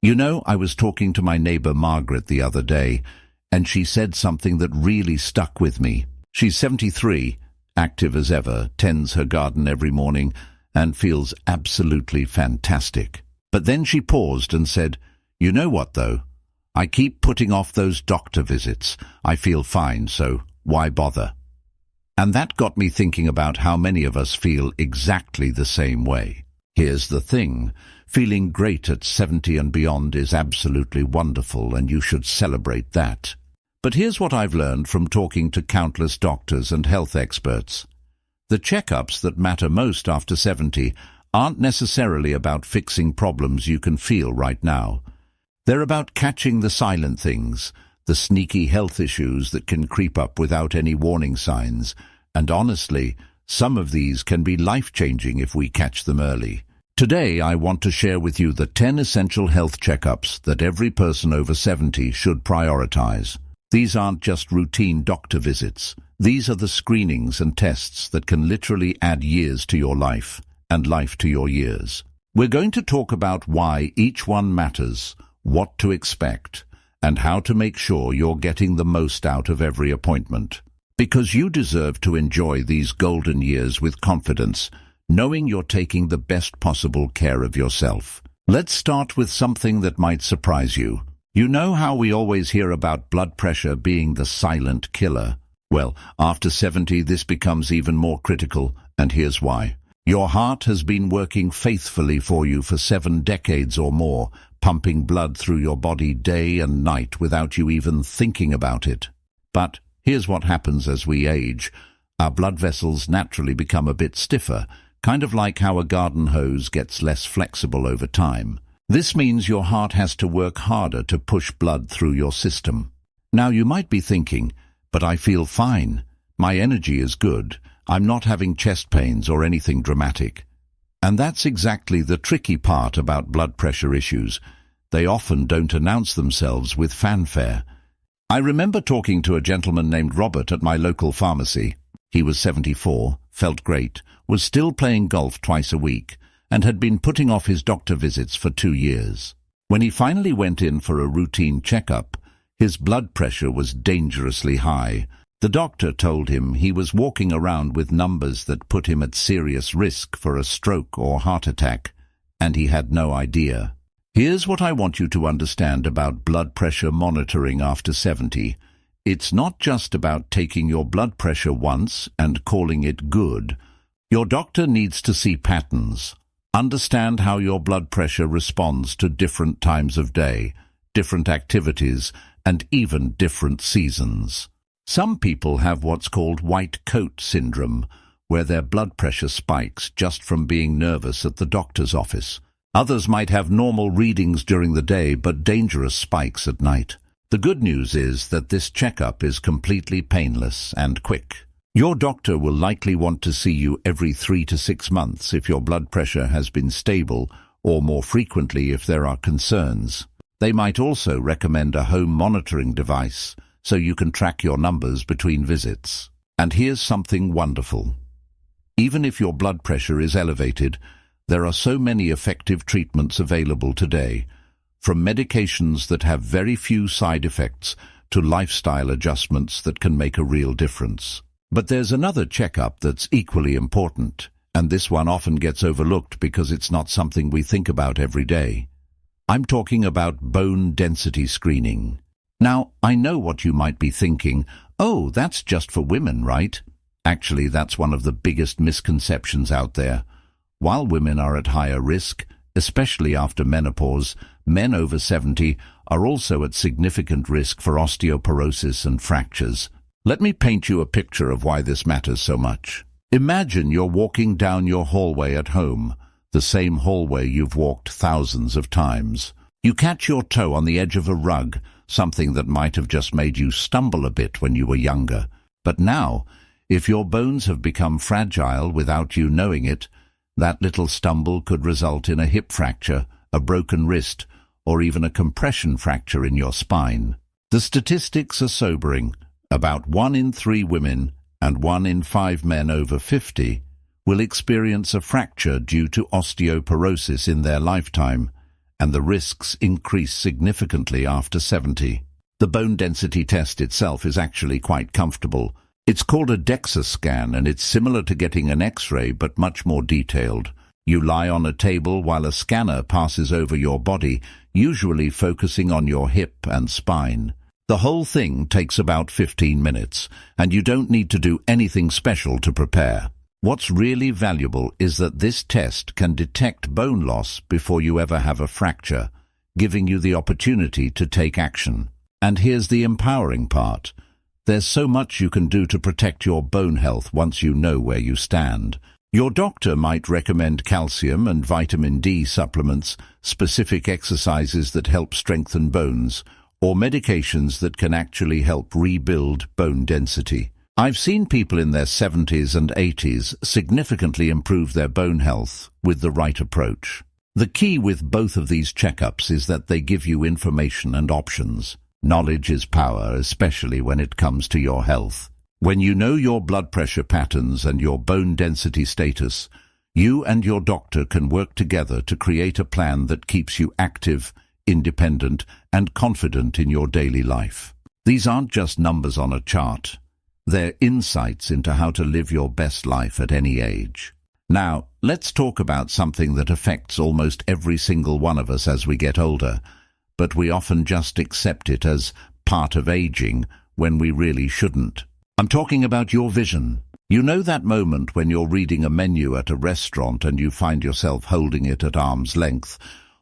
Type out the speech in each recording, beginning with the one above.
You know, I was talking to my neighbor Margaret the other day, and she said something that really stuck with me. She's 73, active as ever, tends her garden every morning, and feels absolutely fantastic. But then she paused and said, "You know what, though? I keep putting off those doctor visits. I feel fine, so why bother?" And that got me thinking about how many of us feel exactly the same way. Here's the thing. Feeling great at 70 and beyond is absolutely wonderful, and you should celebrate that. But here's what I've learned from talking to countless doctors and health experts. The checkups that matter most after 70 aren't necessarily about fixing problems you can feel right now. They're about catching the silent things, the sneaky health issues that can creep up without any warning signs, and honestly, some of these can be life-changing if we catch them early. Today, I want to share with you the 10 essential health checkups that every person over 70 should prioritize. These aren't just routine doctor visits. These are the screenings and tests that can literally add years to your life and life to your years. We're going to talk about why each one matters, what to expect, and how to make sure you're getting the most out of every appointment. Because you deserve to enjoy these golden years with confidence, knowing you're taking the best possible care of yourself. Let's start with something that might surprise you. You know how we always hear about blood pressure being the silent killer? Well, after 70, this becomes even more critical, and here's why. Your heart has been working faithfully for you for 7 decades or more, pumping blood through your body day and night without you even thinking about it. But here's what happens as we age. Our blood vessels naturally become a bit stiffer, kind of like how a garden hose gets less flexible over time. This means your heart has to work harder to push blood through your system. Now you might be thinking, but I feel fine. My energy is good. I'm not having chest pains or anything dramatic. And that's exactly the tricky part about blood pressure issues. They often don't announce themselves with fanfare. I remember talking to a gentleman named Robert at my local pharmacy. He was 74, felt great, was still playing golf twice a week, and had been putting off his doctor visits for 2 years. When he finally went in for a routine checkup, his blood pressure was dangerously high. The doctor told him he was walking around with numbers that put him at serious risk for a stroke or heart attack, and he had no idea. Here's what I want you to understand about blood pressure monitoring after 70. It's not just about taking your blood pressure once and calling it good. Your doctor needs to see patterns. Understand how your blood pressure responds to different times of day, different activities, and even different seasons. Some people have what's called white coat syndrome, where their blood pressure spikes just from being nervous at the doctor's office. Others might have normal readings during the day but dangerous spikes at night. The good news is that this checkup is completely painless and quick. Your doctor will likely want to see you every 3 to 6 months if your blood pressure has been stable, or more frequently if there are concerns. They might also recommend a home monitoring device so you can track your numbers between visits. And here's something wonderful. Even if your blood pressure is elevated, there are so many effective treatments available today, from medications that have very few side effects to lifestyle adjustments that can make a real difference. But there's another checkup that's equally important, and this one often gets overlooked because it's not something we think about every day. I'm talking about bone density screening. Now, I know what you might be thinking. Oh, that's just for women, right? Actually, that's one of the biggest misconceptions out there. While women are at higher risk, especially after menopause, men over 70 are also at significant risk for osteoporosis and fractures. Let me paint you a picture of why this matters so much. Imagine you're walking down your hallway at home, the same hallway you've walked thousands of times. You catch your toe on the edge of a rug, something that might have just made you stumble a bit when you were younger. But now, if your bones have become fragile without you knowing it, that little stumble could result in a hip fracture, a broken wrist, or even a compression fracture in your spine. The statistics are sobering. About 1 in 3 women and 1 in 5 men over 50 will experience a fracture due to osteoporosis in their lifetime, and the risks increase significantly after 70. The bone density test itself is actually quite comfortable. It's called a DEXA scan, and it's similar to getting an X-ray but much more detailed. You lie on a table while a scanner passes over your body, usually focusing on your hip and spine. The whole thing takes about 15 minutes, and you don't need to do anything special to prepare. What's really valuable is that this test can detect bone loss before you ever have a fracture, giving you the opportunity to take action. And here's the empowering part. There's so much you can do to protect your bone health once you know where you stand. Your doctor might recommend calcium and vitamin D supplements, specific exercises that help strengthen bones, or medications that can actually help rebuild bone density. I've seen people in their 70s and 80s significantly improve their bone health with the right approach. The key with both of these checkups is that they give you information and options. Knowledge is power, especially when it comes to your health. When you know your blood pressure patterns and your bone density status, you and your doctor can work together to create a plan that keeps you active, independent, and confident in your daily life. These aren't just numbers on a chart. They're insights into how to live your best life at any age. Now, let's talk about something that affects almost every single one of us as we get older, but we often just accept it as part of aging when we really shouldn't. I'm talking about your vision. You know that moment when you're reading a menu at a restaurant and you find yourself holding it at arm's length,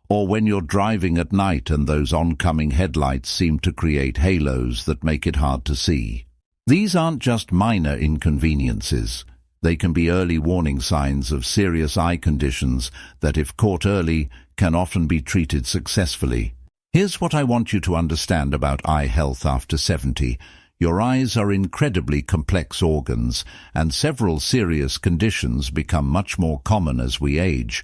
or when you're driving at night and those oncoming headlights seem to create halos that make it hard to see. These aren't just minor inconveniences. They can be early warning signs of serious eye conditions that, if caught early, can often be treated successfully. Here's what I want you to understand about eye health after 70. Your eyes are incredibly complex organs, and several serious conditions become much more common as we age.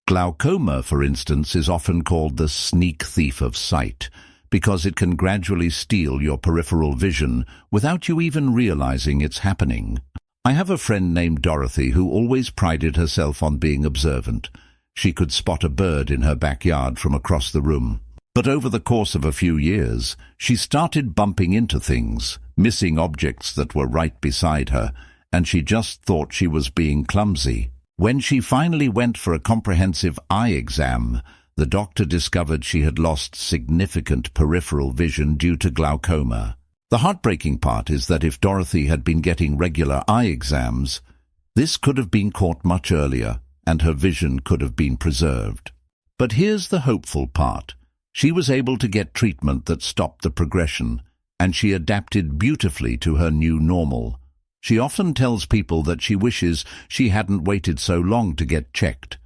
Glaucoma, for instance, is often called the sneak thief of sight, because it can gradually steal your peripheral vision without you even realizing it's happening. I have a friend named Dorothy who always prided herself on being observant. She could spot a bird in her backyard from across the room. But over the course of a few years, she started bumping into things, missing objects that were right beside her, and she just thought she was being clumsy. When she finally went for a comprehensive eye exam, the doctor discovered she had lost significant peripheral vision due to glaucoma. The heartbreaking part is that if Dorothy had been getting regular eye exams, this could have been caught much earlier, and her vision could have been preserved. But here's the hopeful part. She was able to get treatment that stopped the progression, and she adapted beautifully to her new normal. She often tells people that she wishes she hadn't waited so long to get checked.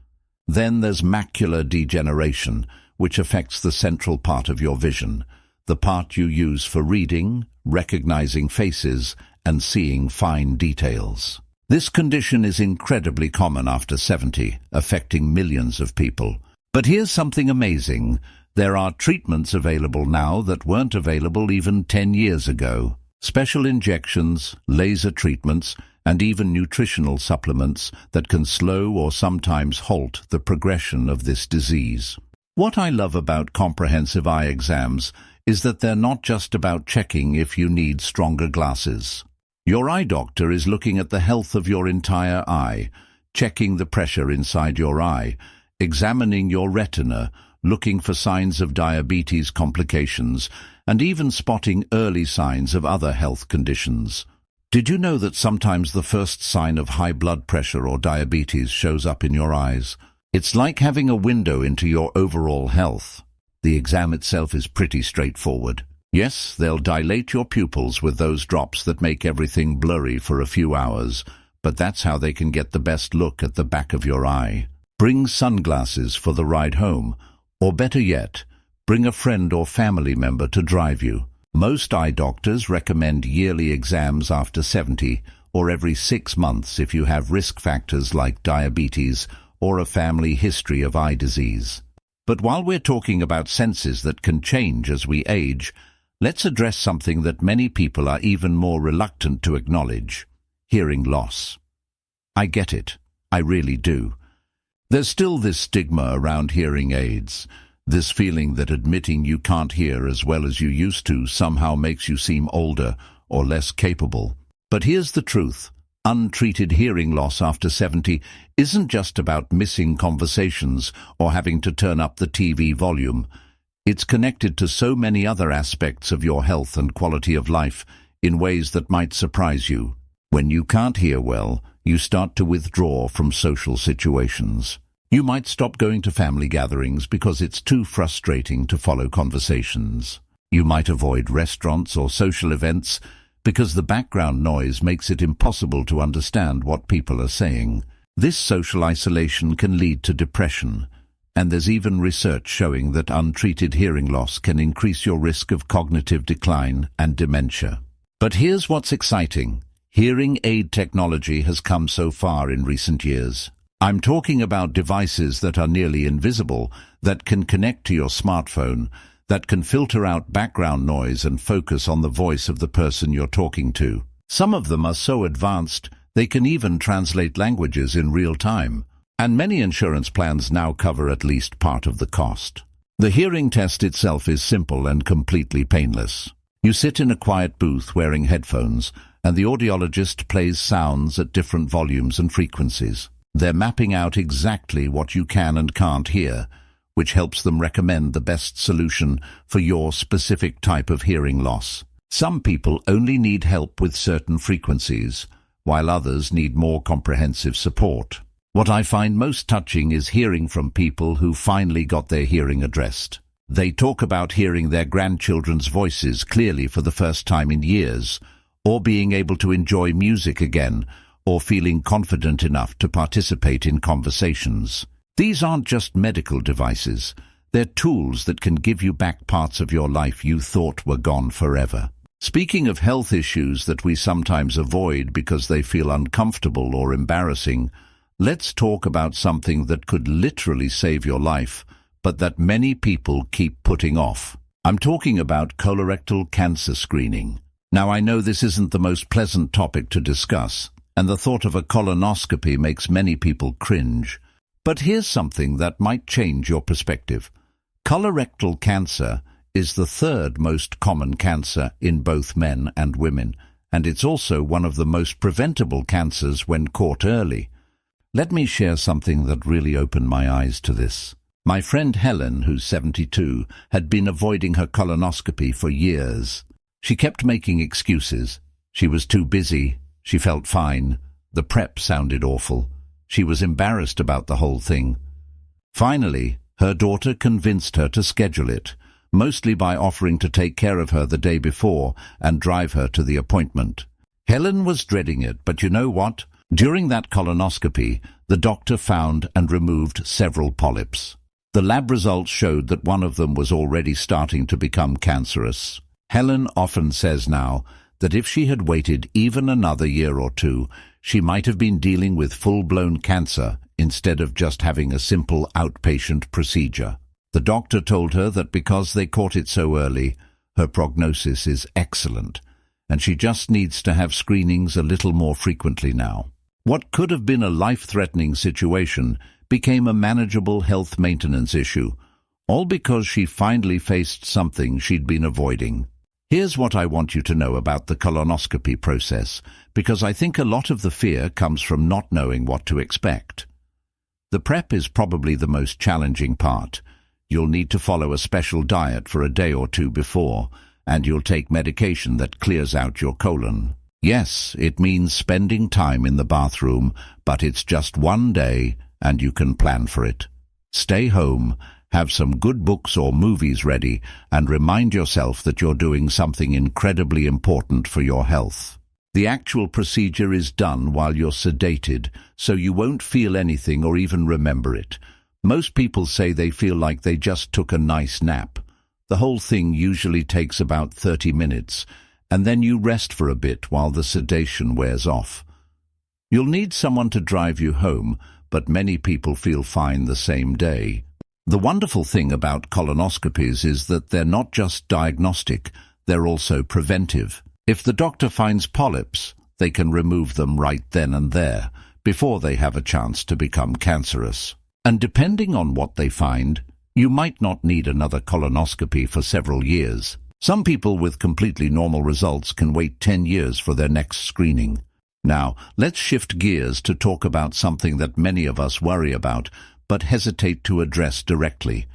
Then there's macular degeneration, which affects the central part of your vision, the part you use for reading, recognizing faces, and seeing fine details. This condition is incredibly common after 70, affecting millions of people. But here's something amazing. There are treatments available now that weren't available even 10 years ago. Special injections, laser treatments, and even nutritional supplements that can slow or sometimes halt the progression of this disease. What I love about comprehensive eye exams is that they're not just about checking if you need stronger glasses. Your eye doctor is looking at the health of your entire eye, checking the pressure inside your eye, examining your retina, looking for signs of diabetes complications, and even spotting early signs of other health conditions. Did you know that sometimes the first sign of high blood pressure or diabetes shows up in your eyes? It's like having a window into your overall health. The exam itself is pretty straightforward. Yes, they'll dilate your pupils with those drops that make everything blurry for a few hours, but that's how they can get the best look at the back of your eye. Bring sunglasses for the ride home, or better yet, bring a friend or family member to drive you. Most eye doctors recommend yearly exams after 70 or every 6 months if you have risk factors like diabetes or a family history of eye disease. But while we're talking about senses that can change as we age, let's address something that many people are even more reluctant to acknowledge: hearing loss. I get it. I really do. There's still this stigma around hearing aids. This feeling that admitting you can't hear as well as you used to somehow makes you seem older or less capable. But here's the truth. Untreated hearing loss after 70 isn't just about missing conversations or having to turn up the TV volume. It's connected to so many other aspects of your health and quality of life in ways that might surprise you. When you can't hear well, you start to withdraw from social situations. You might stop going to family gatherings because it's too frustrating to follow conversations. You might avoid restaurants or social events because the background noise makes it impossible to understand what people are saying. This social isolation can lead to depression, and there's even research showing that untreated hearing loss can increase your risk of cognitive decline and dementia. But here's what's exciting. Hearing aid technology has come so far in recent years. I'm talking about devices that are nearly invisible, that can connect to your smartphone, that can filter out background noise and focus on the voice of the person you're talking to. Some of them are so advanced, they can even translate languages in real time. And many insurance plans now cover at least part of the cost. The hearing test itself is simple and completely painless. You sit in a quiet booth wearing headphones, and the audiologist plays sounds at different volumes and frequencies. They're mapping out exactly what you can and can't hear, which helps them recommend the best solution for your specific type of hearing loss. Some people only need help with certain frequencies, while others need more comprehensive support. What I find most touching is hearing from people who finally got their hearing addressed. They talk about hearing their grandchildren's voices clearly for the first time in years, or being able to enjoy music again, or feeling confident enough to participate in conversations. These aren't just medical devices. They're tools that can give you back parts of your life you thought were gone forever. Speaking of health issues that we sometimes avoid because they feel uncomfortable or embarrassing, let's talk about something that could literally save your life, but that many people keep putting off. I'm talking about colorectal cancer screening. Now, I know this isn't the most pleasant topic to discuss, and the thought of a colonoscopy makes many people cringe. But here's something that might change your perspective. Colorectal cancer is the third most common cancer in both men and women, and it's also one of the most preventable cancers when caught early. Let me share something that really opened my eyes to this. My friend Helen, who's 72, had been avoiding her colonoscopy for years. She kept making excuses. She was too busy. She felt fine. The prep sounded awful. She was embarrassed about the whole thing. Finally, her daughter convinced her to schedule it, mostly by offering to take care of her the day before and drive her to the appointment. Helen was dreading it, but you know what? During that colonoscopy, the doctor found and removed several polyps. The lab results showed that one of them was already starting to become cancerous. Helen often says now that if she had waited even another year or two, she might have been dealing with full-blown cancer instead of just having a simple outpatient procedure. The doctor told her that because they caught it so early, her prognosis is excellent, and she just needs to have screenings a little more frequently now. What could have been a life-threatening situation became a manageable health maintenance issue, all because she finally faced something she'd been avoiding. Here's what I want you to know about the colonoscopy process, because I think a lot of the fear comes from not knowing what to expect. The prep is probably the most challenging part. You'll need to follow a special diet for a day or two before, and you'll take medication that clears out your colon. Yes, it means spending time in the bathroom, but it's just one day, and you can plan for it. Stay home, have some good books or movies ready, and remind yourself that you're doing something incredibly important for your health. The actual procedure is done while you're sedated, so you won't feel anything or even remember it. Most people say they feel like they just took a nice nap. The whole thing usually takes about 30 minutes, and then you rest for a bit while the sedation wears off. You'll need someone to drive you home, but many people feel fine the same day. The wonderful thing about colonoscopies is that they're not just diagnostic, they're also preventive. If the doctor finds polyps, they can remove them right then and there, before they have a chance to become cancerous. And depending on what they find, You might not need another colonoscopy for several years. Some people with completely normal results can wait 10 years for their next screening. Now, let's shift gears to talk about something that many of us worry about, but hesitate to address directly: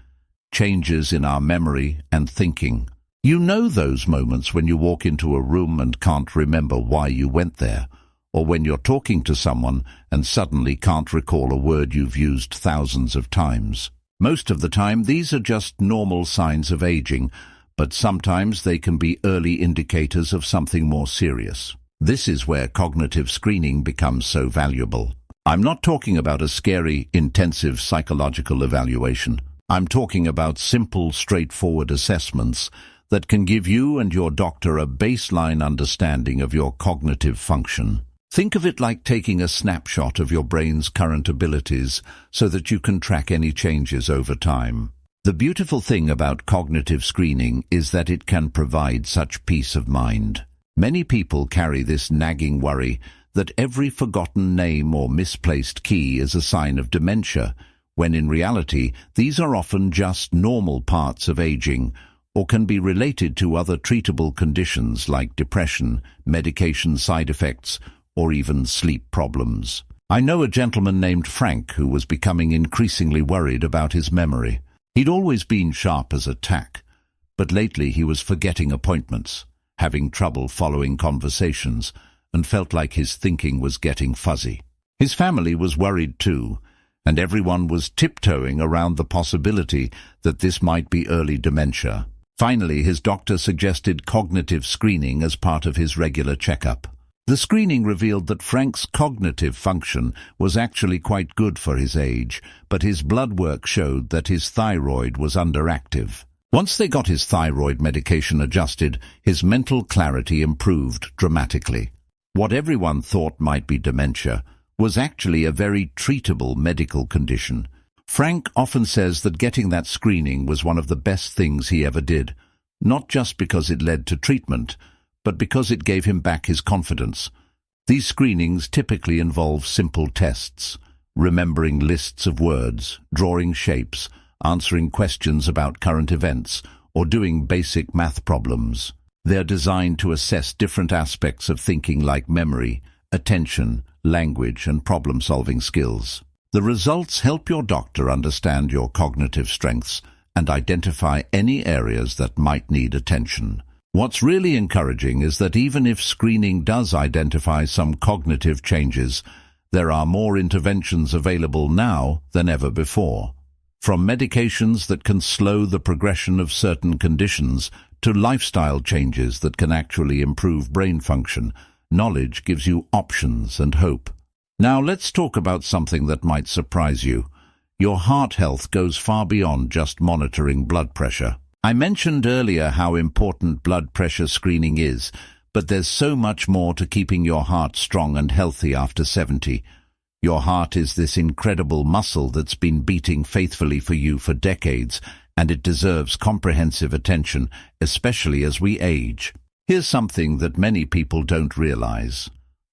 changes in our memory and thinking. You know those moments when you walk into a room and can't remember why you went there, or when you're talking to someone and suddenly can't recall a word you've used thousands of times. Most of the time, these are just normal signs of aging, but sometimes they can be early indicators of something more serious. This is where cognitive screening becomes so valuable. I'm not talking about a scary, intensive psychological evaluation. I'm talking about simple, straightforward assessments that can give you and your doctor a baseline understanding of your cognitive function. Think of it like taking a snapshot of your brain's current abilities so that you can track any changes over time. The beautiful thing about cognitive screening is that it can provide such peace of mind. Many people carry this nagging worry that every forgotten name or misplaced key is a sign of dementia, when in reality these are often just normal parts of aging, or can be related to other treatable conditions like depression, medication side effects, or even sleep problems. I know a gentleman named Frank who was becoming increasingly worried about his memory. He'd always been sharp as a tack, but lately he was forgetting appointments, having trouble following conversations, and felt like his thinking was getting fuzzy. His family was worried too, and everyone was tiptoeing around the possibility that this might be early dementia. Finally, his doctor suggested cognitive screening as part of his regular checkup. The screening revealed that Frank's cognitive function was actually quite good for his age, but his blood work showed that his thyroid was underactive. Once they got his thyroid medication adjusted, his mental clarity improved dramatically. What everyone thought might be dementia was actually a very treatable medical condition. Frank often says that getting that screening was one of the best things he ever did, not just because it led to treatment, but because it gave him back his confidence. These screenings typically involve simple tests: remembering lists of words, drawing shapes, answering questions about current events, or doing basic math problems. They're designed to assess different aspects of thinking like memory, attention, language, and problem-solving skills. The results help your doctor understand your cognitive strengths and identify any areas that might need attention. What's really encouraging is that even if screening does identify some cognitive changes, there are more interventions available now than ever before. From medications that can slow the progression of certain conditions to lifestyle changes that can actually improve brain function, knowledge gives you options and hope. Now let's talk about something that might surprise you. Your heart health goes far beyond just monitoring blood pressure. I mentioned earlier how important blood pressure screening is, but there's so much more to keeping your heart strong and healthy after 70. Your heart is this incredible muscle that's been beating faithfully for you for decades, and it deserves comprehensive attention, especially as we age. Here's something that many people don't realize.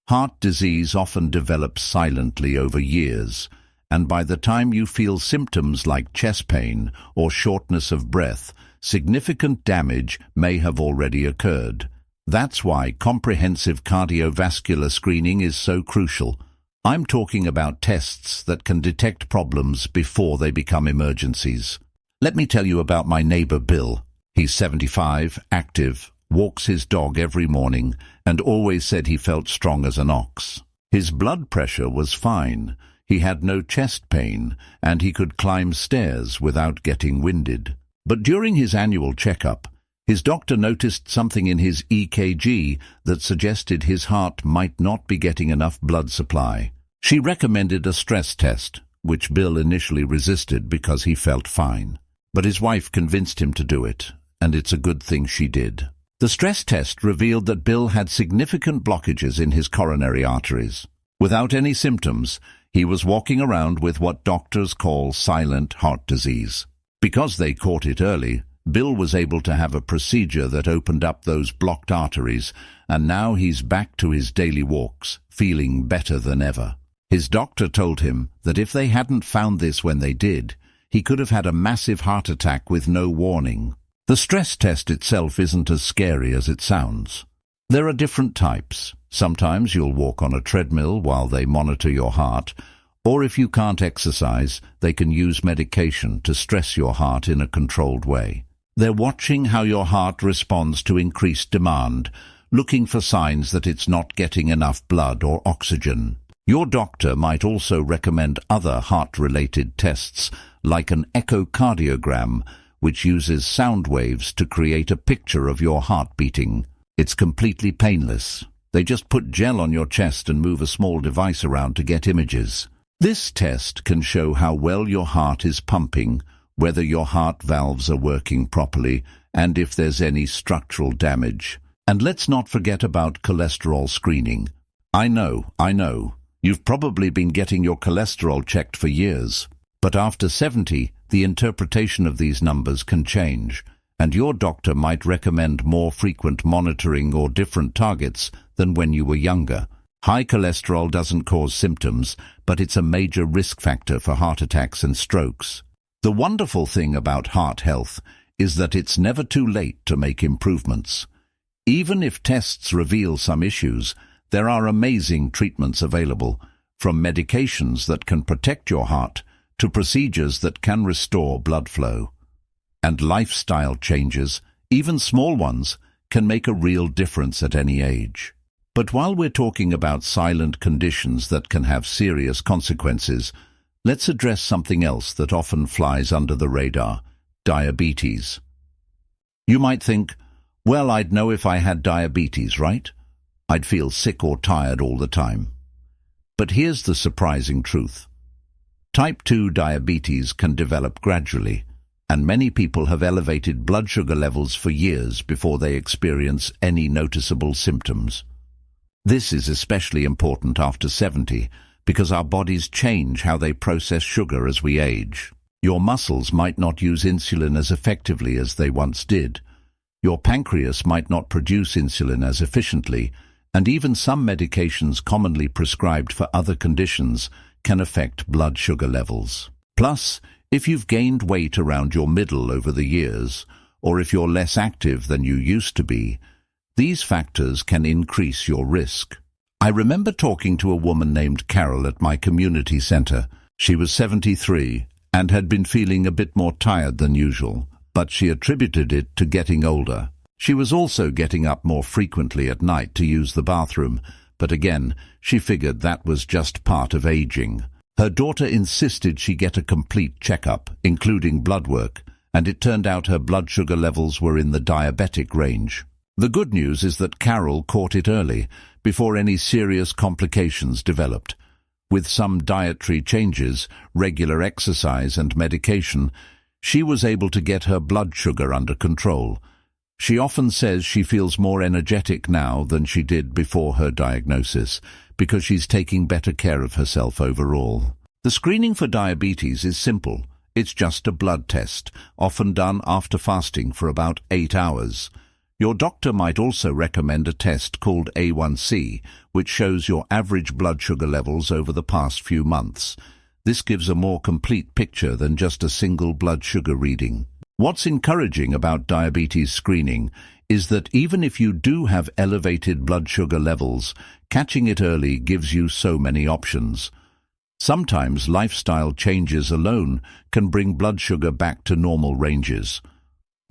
Heart disease often develops silently over years, and by the time you feel symptoms like chest pain or shortness of breath, significant damage may have already occurred. That's why comprehensive cardiovascular screening is so crucial. I'm talking about tests that can detect problems before they become emergencies. Let me tell you about my neighbor Bill. He's 75, active, walks his dog every morning, and always said he felt strong as an ox. His blood pressure was fine, he had no chest pain, and he could climb stairs without getting winded. But during his annual checkup, his doctor noticed something in his EKG that suggested his heart might not be getting enough blood supply. She recommended a stress test, which Bill initially resisted because he felt fine. But his wife convinced him to do it, and it's a good thing she did. The stress test revealed that Bill had significant blockages in his coronary arteries. Without any symptoms, he was walking around with what doctors call silent heart disease. Because they caught it early, Bill was able to have a procedure that opened up those blocked arteries, and now he's back to his daily walks, feeling better than ever. His doctor told him that if they hadn't found this when they did, he could have had a massive heart attack with no warning. The stress test itself isn't as scary as it sounds. There are different types. Sometimes you'll walk on a treadmill while they monitor your heart, or if you can't exercise, they can use medication to stress your heart in a controlled way. They're watching how your heart responds to increased demand, looking for signs that it's not getting enough blood or oxygen. Your doctor might also recommend other heart-related tests, like an echocardiogram, which uses sound waves to create a picture of your heart beating. It's completely painless. They just put gel on your chest and move a small device around to get images. This test can show how well your heart is pumping, whether your heart valves are working properly, and if there's any structural damage. And let's not forget about cholesterol screening. I know, you've probably been getting your cholesterol checked for years. But after 70, the interpretation of these numbers can change, and your doctor might recommend more frequent monitoring or different targets than when you were younger. High cholesterol doesn't cause symptoms, but it's a major risk factor for heart attacks and strokes. The wonderful thing about heart health is that it's never too late to make improvements. Even if tests reveal some issues, there are amazing treatments available, from medications that can protect your heart to procedures that can restore blood flow. And lifestyle changes, even small ones, can make a real difference at any age. But while we're talking about silent conditions that can have serious consequences, let's address something else that often flies under the radar: diabetes. You might think, well, I'd know if I had diabetes, right? I'd feel sick or tired all the time. But here's the surprising truth. Type 2 diabetes can develop gradually, and many people have elevated blood sugar levels for years before they experience any noticeable symptoms. This is especially important after 70 because our bodies change how they process sugar as we age. Your muscles might not use insulin as effectively as they once did. Your pancreas might not produce insulin as efficiently, and even some medications commonly prescribed for other conditions can affect blood sugar levels. Plus, if you've gained weight around your middle over the years, or if you're less active than you used to be, these factors can increase your risk. I remember talking to a woman named Carol at my community center. She was 73 and had been feeling a bit more tired than usual, but she attributed it to getting older. She was also getting up more frequently at night to use the bathroom, but again, she figured that was just part of aging. Her daughter insisted she get a complete checkup, including blood work, and it turned out her blood sugar levels were in the diabetic range. The good news is that Carol caught it early, before any serious complications developed. With some dietary changes, regular exercise and medication, she was able to get her blood sugar under control. She often says she feels more energetic now than she did before her diagnosis, because she's taking better care of herself overall. The screening for diabetes is simple. It's just a blood test, often done after fasting for about 8 hours. Your doctor might also recommend a test called A1C, which shows your average blood sugar levels over the past few months. This gives a more complete picture than just a single blood sugar reading. What's encouraging about diabetes screening is that even if you do have elevated blood sugar levels, catching it early gives you so many options. Sometimes lifestyle changes alone can bring blood sugar back to normal ranges.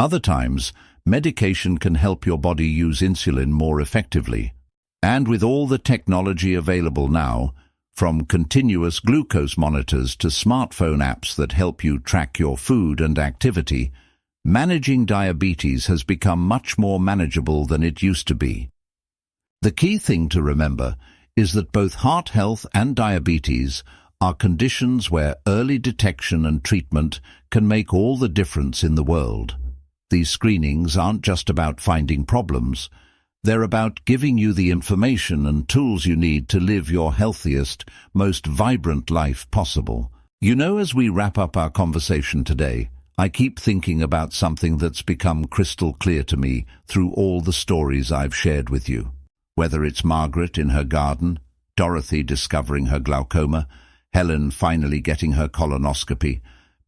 Other times, medication can help your body use insulin more effectively. And with all the technology available now, from continuous glucose monitors to smartphone apps that help you track your food and activity, managing diabetes has become much more manageable than it used to be. The key thing to remember is that both heart health and diabetes are conditions where early detection and treatment can make all the difference in the world. These screenings aren't just about finding problems. They're about giving you the information and tools you need to live your healthiest, most vibrant life possible. You know, as we wrap up our conversation today, I keep thinking about something that's become crystal clear to me through all the stories I've shared with you. Whether it's Margaret in her garden, Dorothy discovering her glaucoma, Helen finally getting her colonoscopy,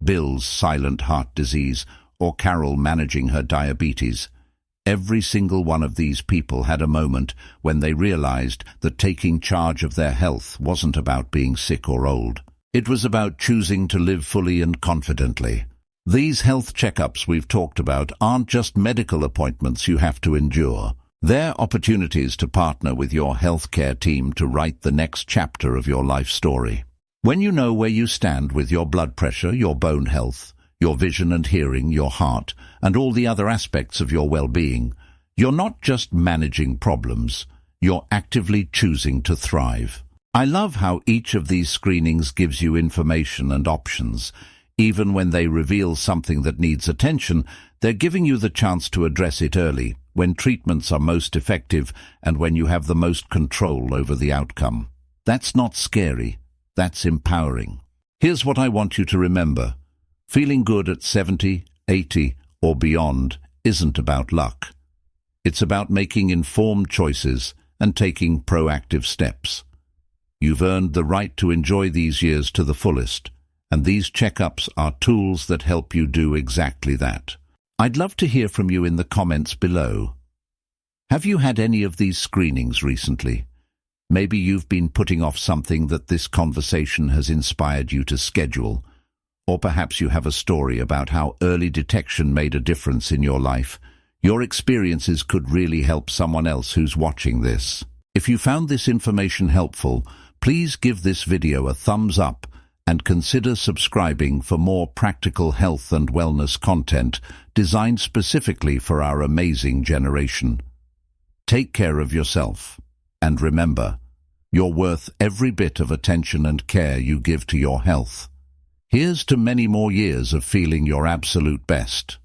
Bill's silent heart disease, or Carol managing her diabetes. Every single one of these people had a moment when they realized that taking charge of their health wasn't about being sick or old. It was about choosing to live fully and confidently. These health checkups we've talked about aren't just medical appointments you have to endure. They're opportunities to partner with your healthcare team to write the next chapter of your life story. When you know where you stand with your blood pressure, your bone health, your vision and hearing, your heart, and all the other aspects of your well-being, you're not just managing problems, you're actively choosing to thrive. I love how each of these screenings gives you information and options. Even when they reveal something that needs attention, they're giving you the chance to address it early, when treatments are most effective and when you have the most control over the outcome. That's not scary, that's empowering. Here's what I want you to remember. Feeling good at 70, 80, or beyond isn't about luck. It's about making informed choices and taking proactive steps. You've earned the right to enjoy these years to the fullest, and these checkups are tools that help you do exactly that. I'd love to hear from you in the comments below. Have you had any of these screenings recently? Maybe you've been putting off something that this conversation has inspired you to schedule, or perhaps you have a story about how early detection made a difference in your life. Your experiences could really help someone else who's watching this. If you found this information helpful, please give this video a thumbs up and consider subscribing for more practical health and wellness content designed specifically for our amazing generation. Take care of yourself, and remember, you're worth every bit of attention and care you give to your health. Here's to many more years of feeling your absolute best.